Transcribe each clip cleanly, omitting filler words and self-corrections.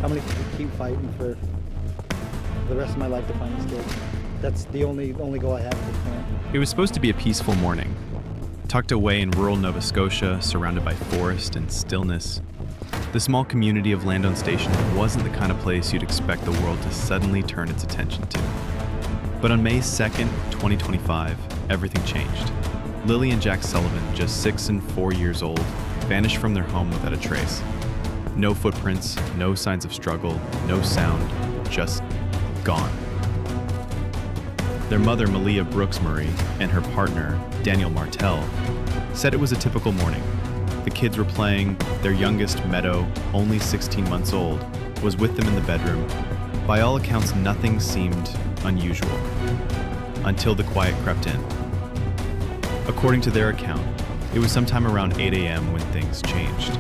I'm gonna keep fighting for the rest of my life to find this kid. That's the only goal I have at this point. It was supposed to be a peaceful morning. Tucked away in rural Nova Scotia, surrounded by forest and stillness, the small community of Landon Station wasn't the kind of place you'd expect the world to suddenly turn its attention to. But on May 2nd, 2025, everything changed. Lily and Jack Sullivan, just 6 and 4 years old, vanished from their home without a trace. No footprints, no signs of struggle, no sound, just gone. Their mother, Malia Brooks Murray, and her partner, Daniel Martell, said it was a typical morning. The kids were playing, their youngest, Meadow, only 16 months old, was with them in the bedroom. By all accounts, nothing seemed unusual, until the quiet crept in. According to their account, it was sometime around 8 a.m. when things changed.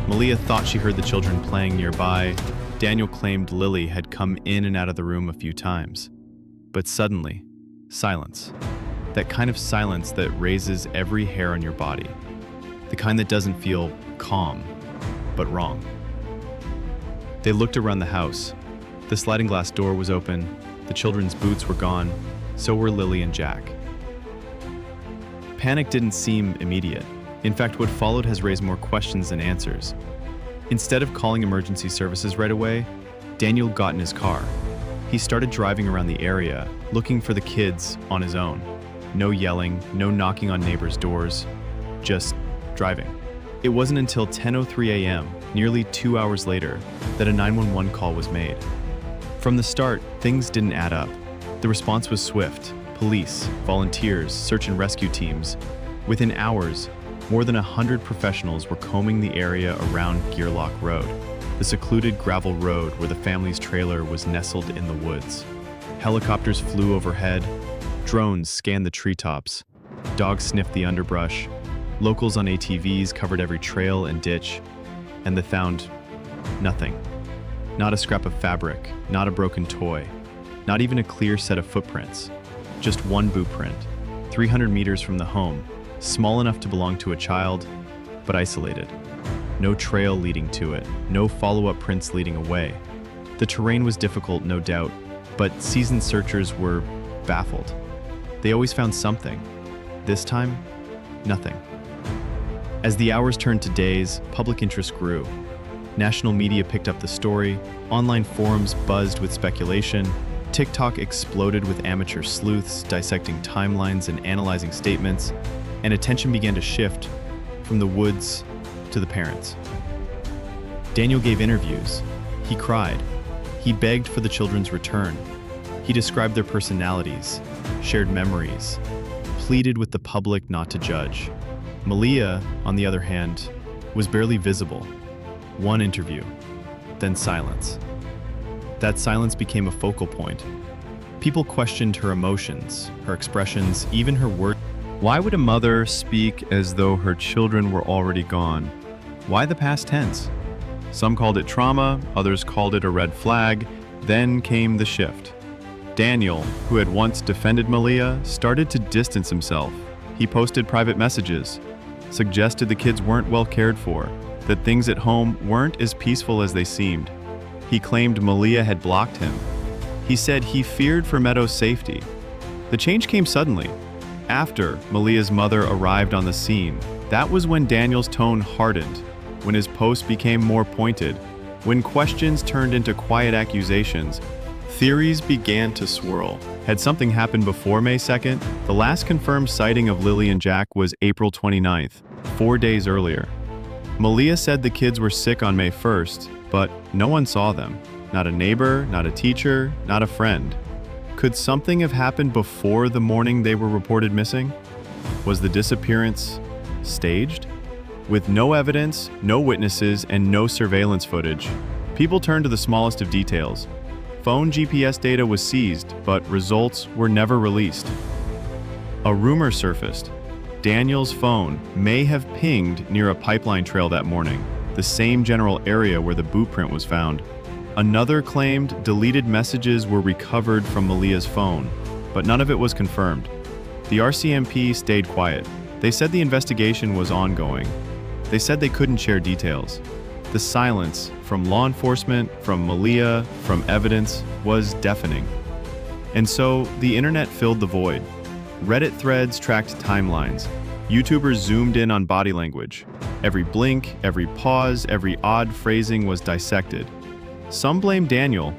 Malia thought she heard the children playing nearby. Daniel claimed Lily had come in and out of the room a few times. But suddenly, silence. That kind of silence that raises every hair on your body. The kind that doesn't feel calm, but wrong. They looked around the house. The sliding glass door was open. The children's boots were gone. So were Lily and Jack. Panic didn't seem immediate. In fact, what followed has raised more questions than answers. Instead of calling emergency services right away, Daniel got in his car. He started driving around the area, looking for the kids on his own. No yelling, no knocking on neighbors' doors, just driving. It wasn't until 10:03 a.m., nearly 2 hours later, that a 911 call was made. From the start, things didn't add up. The response was swift. Police, volunteers, search and rescue teams. Within hours, more than 100 professionals were combing the area around Gearlock Road, the secluded gravel road where the family's trailer was nestled in the woods. Helicopters flew overhead, drones scanned the treetops, dogs sniffed the underbrush, locals on ATVs covered every trail and ditch, and they found nothing. Not a scrap of fabric, not a broken toy, not even a clear set of footprints. Just one boot print, 300 meters from the home, small enough to belong to a child, but isolated. No trail leading to it, no follow-up prints leading away. The terrain was difficult, no doubt, but seasoned searchers were baffled. They always found something. This time, nothing. As the hours turned to days, public interest grew. National media picked up the story, online forums buzzed with speculation, TikTok exploded with amateur sleuths dissecting timelines and analyzing statements, and attention began to shift from the woods to the parents. Daniel gave interviews. He cried. He begged for the children's return. He described their personalities, shared memories, pleaded with the public not to judge. Malia, on the other hand, was barely visible. One interview, then silence. That silence became a focal point. People questioned her emotions, her expressions, even her words. Why would a mother speak as though her children were already gone? Why the past tense? Some called it trauma, others called it a red flag. Then came the shift. Daniel, who had once defended Malia, started to distance himself. He posted private messages, suggested the kids weren't well cared for, that things at home weren't as peaceful as they seemed. He claimed Malia had blocked him. He said he feared for Meadow's safety. The change came suddenly. After Malia's mother arrived on the scene, that was when Daniel's tone hardened, when his post became more pointed, when questions turned into quiet accusations. Theories began to swirl. Had something happened before May 2nd? The last confirmed sighting of Lily and Jack was April 29th, 4 days earlier. Malia said the kids were sick on May 1st, but no one saw them. Not a neighbor, not a teacher, not a friend. Could something have happened before the morning they were reported missing? Was the disappearance staged? With no evidence, no witnesses, and no surveillance footage, people turned to the smallest of details. Phone GPS data was seized, but results were never released. A rumor surfaced. Daniel's phone may have pinged near a pipeline trail that morning, the same general area where the boot print was found. Another claimed deleted messages were recovered from Malia's phone, but none of it was confirmed. The RCMP stayed quiet. They said the investigation was ongoing. They said they couldn't share details. The silence from law enforcement, from Malia, from evidence was deafening. And so the internet filled the void. Reddit threads tracked timelines. YouTubers zoomed in on body language. Every blink, every pause, every odd phrasing was dissected. Some blamed Daniel,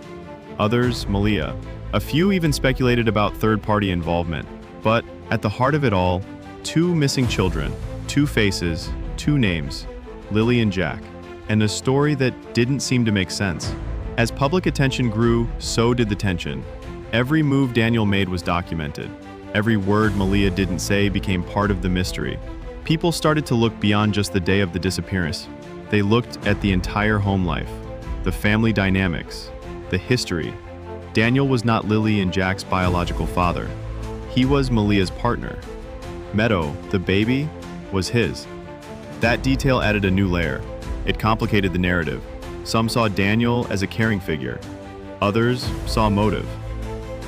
others Malia. A few even speculated about third-party involvement. But at the heart of it all, two missing children, two faces, two names, Lily and Jack, and a story that didn't seem to make sense. As public attention grew, so did the tension. Every move Daniel made was documented. Every word Malia didn't say became part of the mystery. People started to look beyond just the day of the disappearance. They looked at the entire home life, the family dynamics, the history. Daniel was not Lily and Jack's biological father. He was Malia's partner. Meadow, the baby, was his. That detail added a new layer. It complicated the narrative. Some saw Daniel as a caring figure. Others saw motive.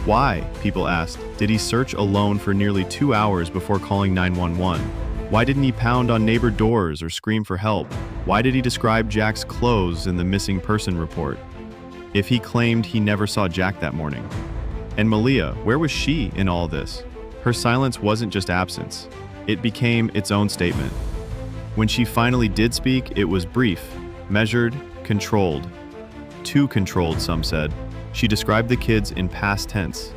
Why, people asked, did he search alone for nearly 2 hours before calling 911? Why didn't he pound on neighbor doors or scream for help? Why did he describe Jack's clothes in the missing person report? If he claimed he never saw Jack that morning? And Malia, where was she in all this? Her silence wasn't just absence. It became its own statement. When she finally did speak, it was brief, measured, controlled. Too controlled, some said. She described the kids in past tense,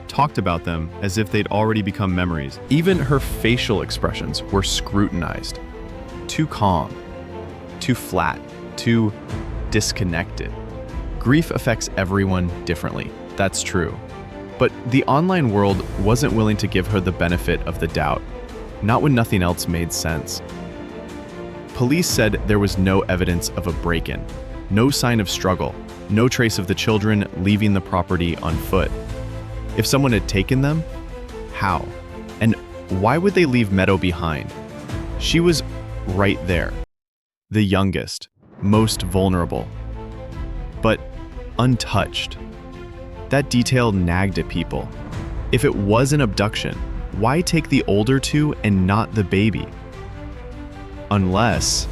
talked about them as if they'd already become memories. Even her facial expressions were scrutinized. Too calm, too flat, too disconnected. Grief affects everyone differently, that's true. But the online world wasn't willing to give her the benefit of the doubt, not when nothing else made sense. Police said there was no evidence of a break-in, no sign of struggle, no trace of the children leaving the property on foot. If someone had taken them, how? And why would they leave Meadow behind? She was right there, the youngest, most vulnerable, but untouched. That detail nagged at people. If it was an abduction, why take the older two and not the baby? Unless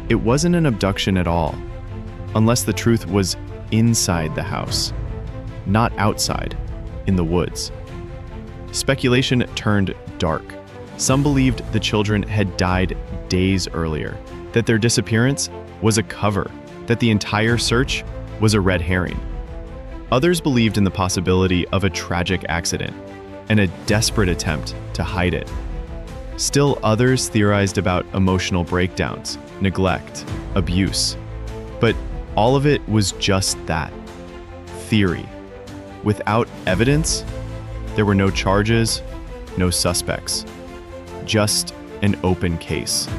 it wasn't an abduction at all. Unless the truth was inside the house, not outside, in the woods. Speculation turned dark. Some believed the children had died days earlier, that their disappearance was a cover, that the entire search was a red herring. Others believed in the possibility of a tragic accident and a desperate attempt to hide it. Still others theorized about emotional breakdowns, neglect, abuse. But all of it was just that, theory. Without evidence, there were no charges, no suspects, just an open case.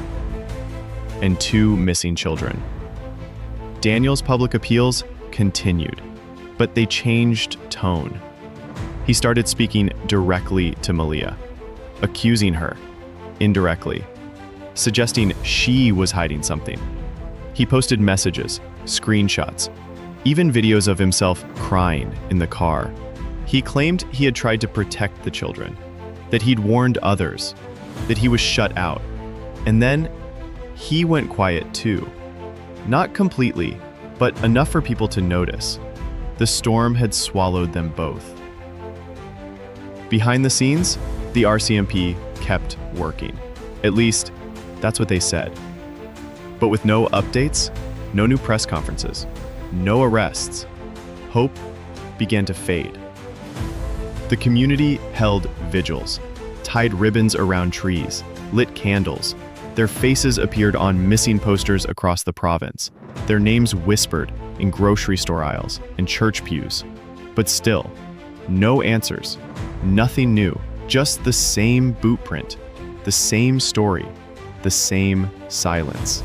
And two missing children. Daniel's public appeals continued, but they changed tone. He started speaking directly to Malia, accusing her, indirectly, suggesting she was hiding something. He posted messages, screenshots, even videos of himself crying in the car. He claimed he had tried to protect the children, that he'd warned others, that he was shut out. And then he went quiet too. Not completely, but enough for people to notice. The storm had swallowed them both. Behind the scenes, the RCMP kept working. At least, that's what they said. But with no updates, no new press conferences, no arrests, hope began to fade. The community held vigils, tied ribbons around trees, lit candles. Their faces appeared on missing posters across the province, their names whispered in grocery store aisles and church pews. But still, no answers, nothing new, just the same bootprint, the same story, the same silence.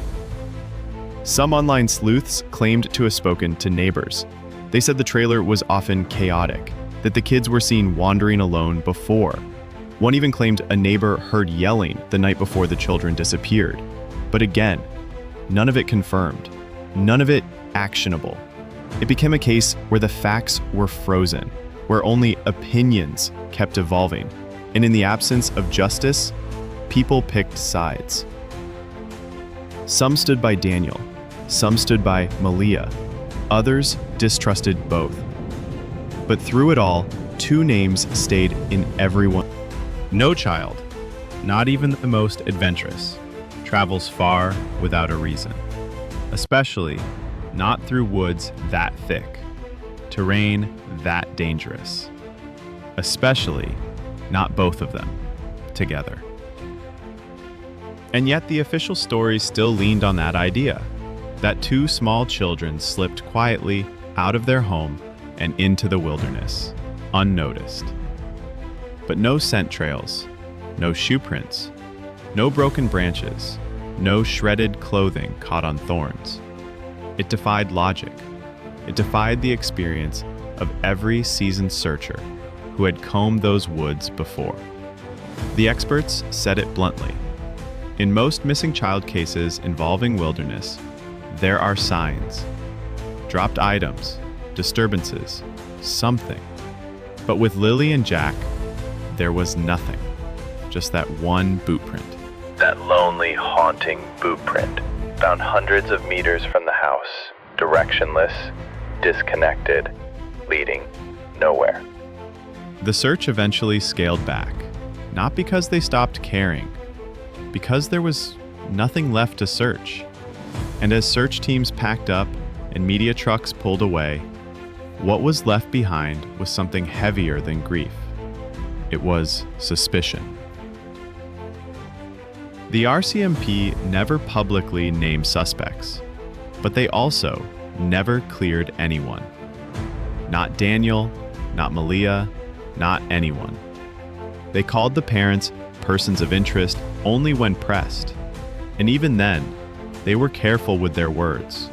Some online sleuths claimed to have spoken to neighbors. They said the trailer was often chaotic, that the kids were seen wandering alone before. One even claimed a neighbor heard yelling the night before the children disappeared. But again, none of it confirmed, none of it actionable. It became a case where the facts were frozen, where only opinions kept evolving. And in the absence of justice, people picked sides. Some stood by Daniel, some stood by Malia, others distrusted both. But through it all, two names stayed in everyone. No child, not even the most adventurous, travels far without a reason. Especially not through woods that thick, terrain that dangerous. Especially not both of them together. And yet the official story still leaned on that idea, that two small children slipped quietly out of their home and into the wilderness, unnoticed. But no scent trails, no shoe prints, no broken branches, no shredded clothing caught on thorns. It defied logic. It defied the experience of every seasoned searcher who had combed those woods before. The experts said it bluntly. In most missing child cases involving wilderness, there are signs, dropped items, disturbances, something. But with Lily and Jack, there was nothing, just that one boot print. That lonely, haunting boot print, found hundreds of meters from the house, directionless, disconnected, leading nowhere. The search eventually scaled back, not because they stopped caring, because there was nothing left to search. And as search teams packed up and media trucks pulled away, what was left behind was something heavier than grief. It was suspicion. The RCMP never publicly named suspects, but they also never cleared anyone. Not Daniel, not Malia, not anyone. They called the parents persons of interest only when pressed, and even then, they were careful with their words.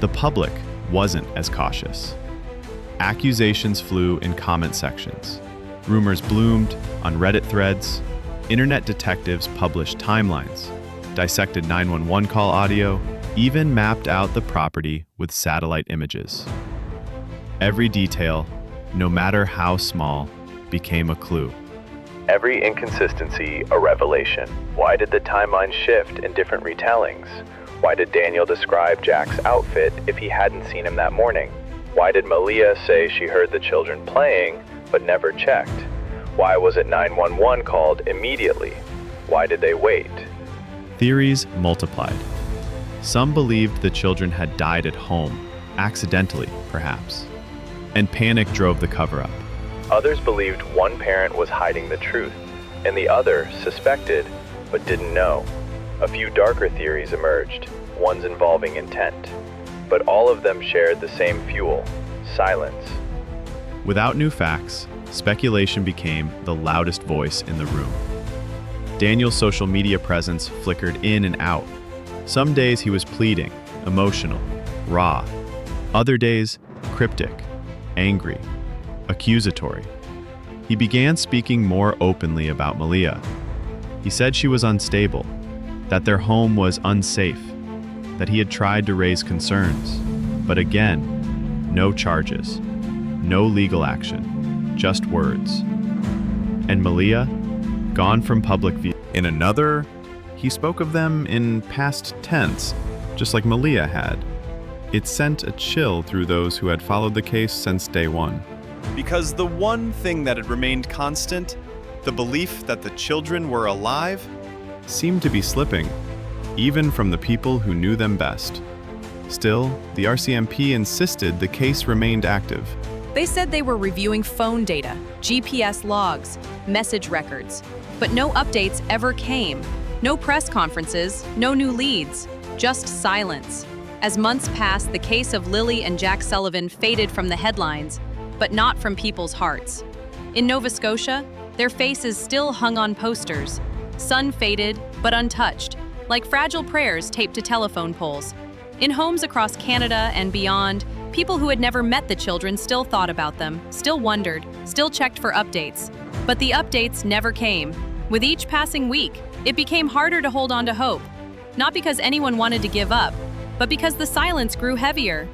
The public wasn't as cautious. Accusations flew in comment sections. Rumors bloomed on Reddit threads. Internet detectives published timelines, dissected 911 call audio, even mapped out the property with satellite images. Every detail, no matter how small, became a clue. Every inconsistency a revelation. Why did the timeline shift in different retellings? Why did Daniel describe Jack's outfit if he hadn't seen him that morning? Why did Malia say she heard the children playing but never checked? Why was it 911 called immediately? Why did they wait? Theories multiplied. Some believed the children had died at home, accidentally, perhaps, and panic drove the cover-up. Others believed one parent was hiding the truth, and the other suspected but didn't know. A few darker theories emerged, ones involving intent. But all of them shared the same fuel: silence. Without new facts, speculation became the loudest voice in the room. Daniel's social media presence flickered in and out. Some days he was pleading, emotional, raw. Other days, cryptic, angry, accusatory. He began speaking more openly about Malia. He said she was unstable, that their home was unsafe, that he had tried to raise concerns. But again, no charges, no legal action, just words. And Malia, gone from public view. In another, he spoke of them in past tense, just like Malia had. It sent a chill through those who had followed the case since day one. Because the one thing that had remained constant, the belief that the children were alive, seemed to be slipping, even from the people who knew them best. Still, the RCMP insisted the case remained active. They said they were reviewing phone data, GPS logs, message records, but no updates ever came. No press conferences, no new leads, just silence. As months passed, the case of Lily and Jack Sullivan faded from the headlines, but not from people's hearts. In Nova Scotia, their faces still hung on posters, sun-faded but untouched, like fragile prayers taped to telephone poles. In homes across Canada and beyond, people who had never met the children still thought about them, still wondered, still checked for updates. But the updates never came. With each passing week, it became harder to hold on to hope. Not because anyone wanted to give up, but because the silence grew heavier.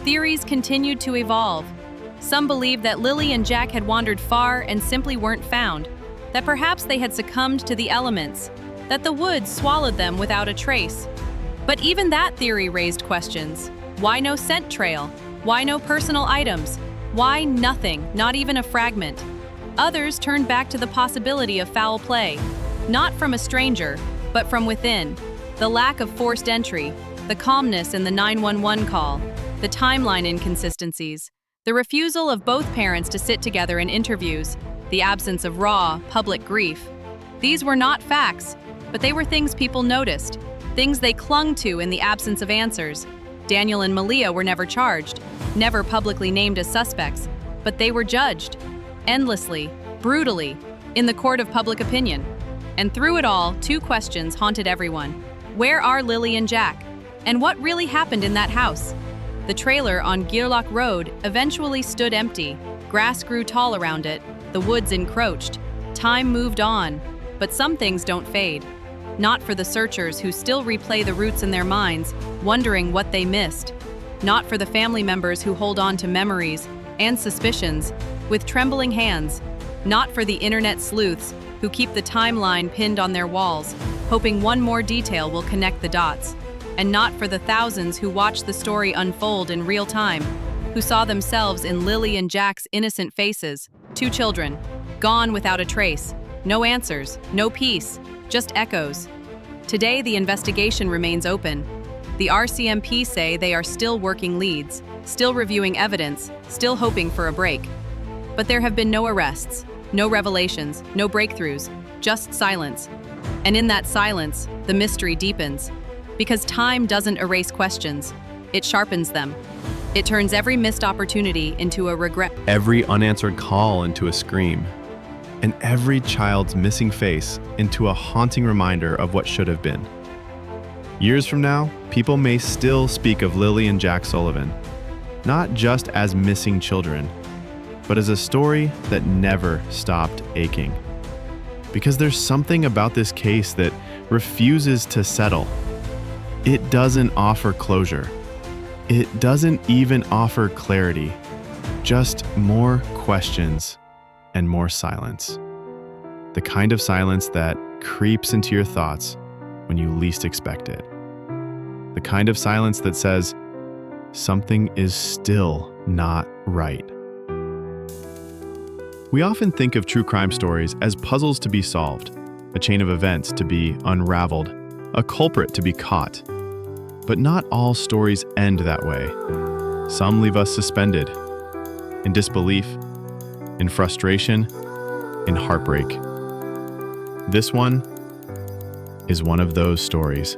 Theories continued to evolve. Some believed that Lily and Jack had wandered far and simply weren't found, that perhaps they had succumbed to the elements, that the woods swallowed them without a trace. But even that theory raised questions. Why no scent trail? Why no personal items? Why nothing, not even a fragment? Others turned back to the possibility of foul play, not from a stranger, but from within. The lack of forced entry, the calmness in the 911 call, the timeline inconsistencies, the refusal of both parents to sit together in interviews, the absence of raw, public grief. These were not facts, but they were things people noticed, things they clung to in the absence of answers. Daniel and Malia were never charged, never publicly named as suspects, but they were judged, endlessly, brutally, in the court of public opinion. And through it all, two questions haunted everyone. Where are Lily and Jack? And what really happened in that house? The trailer on Girlock Road eventually stood empty. Grass grew tall around it, the woods encroached. Time moved on, but some things don't fade. Not for the searchers who still replay the routes in their minds, wondering what they missed. Not for the family members who hold on to memories and suspicions with trembling hands. Not for the internet sleuths who keep the timeline pinned on their walls, hoping one more detail will connect the dots. And not for the thousands who watched the story unfold in real time, who saw themselves in Lily and Jack's innocent faces. Two children, gone without a trace. No answers, no peace, just echoes. Today, the investigation remains open. The RCMP say they are still working leads, still reviewing evidence, still hoping for a break. But there have been no arrests, no revelations, no breakthroughs, just silence. And in that silence, the mystery deepens. Because time doesn't erase questions, it sharpens them. It turns every missed opportunity into a regret. Every unanswered call into a scream, and every child's missing face into a haunting reminder of what should have been. Years from now, people may still speak of Lily and Jack Sullivan, not just as missing children, but as a story that never stopped aching. Because there's something about this case that refuses to settle. It doesn't offer closure. It doesn't even offer clarity, just more questions and more silence. The kind of silence that creeps into your thoughts when you least expect it. The kind of silence that says, something is still not right. We often think of true crime stories as puzzles to be solved, a chain of events to be unraveled, a culprit to be caught. But not all stories end that way. Some leave us suspended, in disbelief, in frustration, in heartbreak. This one is one of those stories.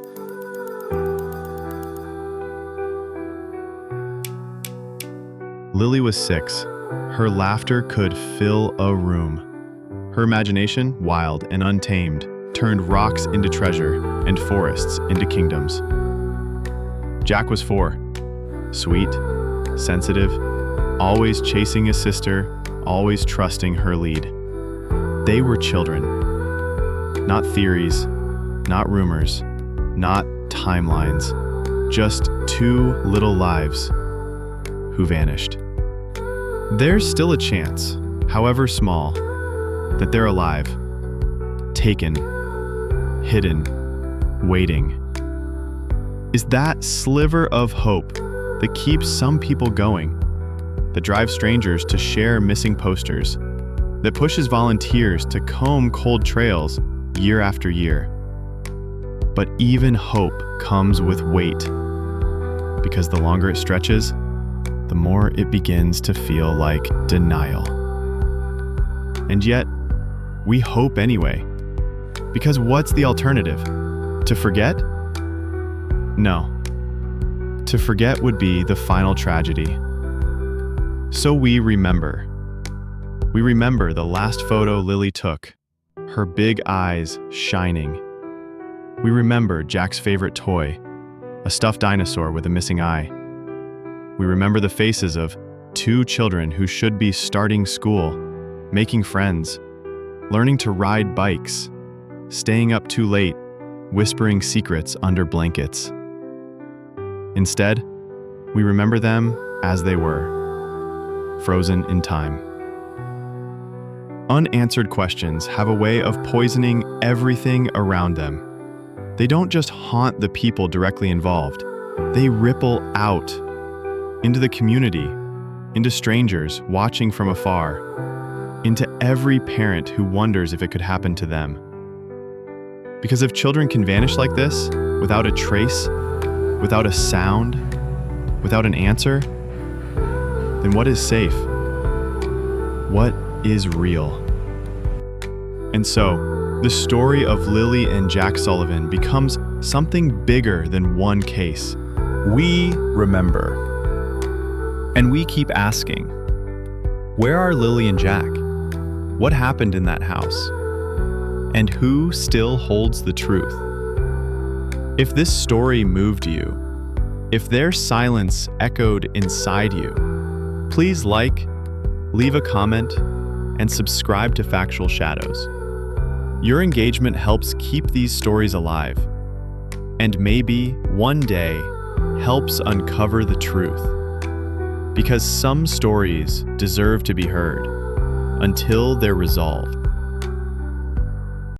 Lily was 6. Her laughter could fill a room. Her imagination, wild and untamed, turned rocks into treasure and forests into kingdoms. Jack was 4. Sweet, sensitive, always chasing his sister, always trusting her lead. They were children. Not theories, not rumors, not timelines. Just two little lives who vanished. There's still a chance, however small, that they're alive, taken, hidden, waiting. Is that sliver of hope that keeps some people going, that drives strangers to share missing posters, that pushes volunteers to comb cold trails year after year. But even hope comes with weight, because the longer it stretches, the more it begins to feel like denial. And yet, we hope anyway. Because what's the alternative? To forget? No. To forget would be the final tragedy. So we remember. We remember the last photo Lily took, her big eyes shining. We remember Jack's favorite toy, a stuffed dinosaur with a missing eye. We remember the faces of two children who should be starting school, making friends, learning to ride bikes, staying up too late, whispering secrets under blankets. Instead, we remember them as they were, frozen in time. Unanswered questions have a way of poisoning everything around them. They don't just haunt the people directly involved. They ripple out into the community, into strangers watching from afar, into every parent who wonders if it could happen to them. Because if children can vanish like this, without a trace, without a sound, without an answer, then what is safe? What is real? And so, the story of Lily and Jack Sullivan becomes something bigger than one case. We remember. And we keep asking, where are Lily and Jack? What happened in that house? And who still holds the truth? If this story moved you, if their silence echoed inside you, please like, leave a comment, and subscribe to Factual Shadows. Your engagement helps keep these stories alive, and maybe one day helps uncover the truth. Because some stories deserve to be heard until they're resolved.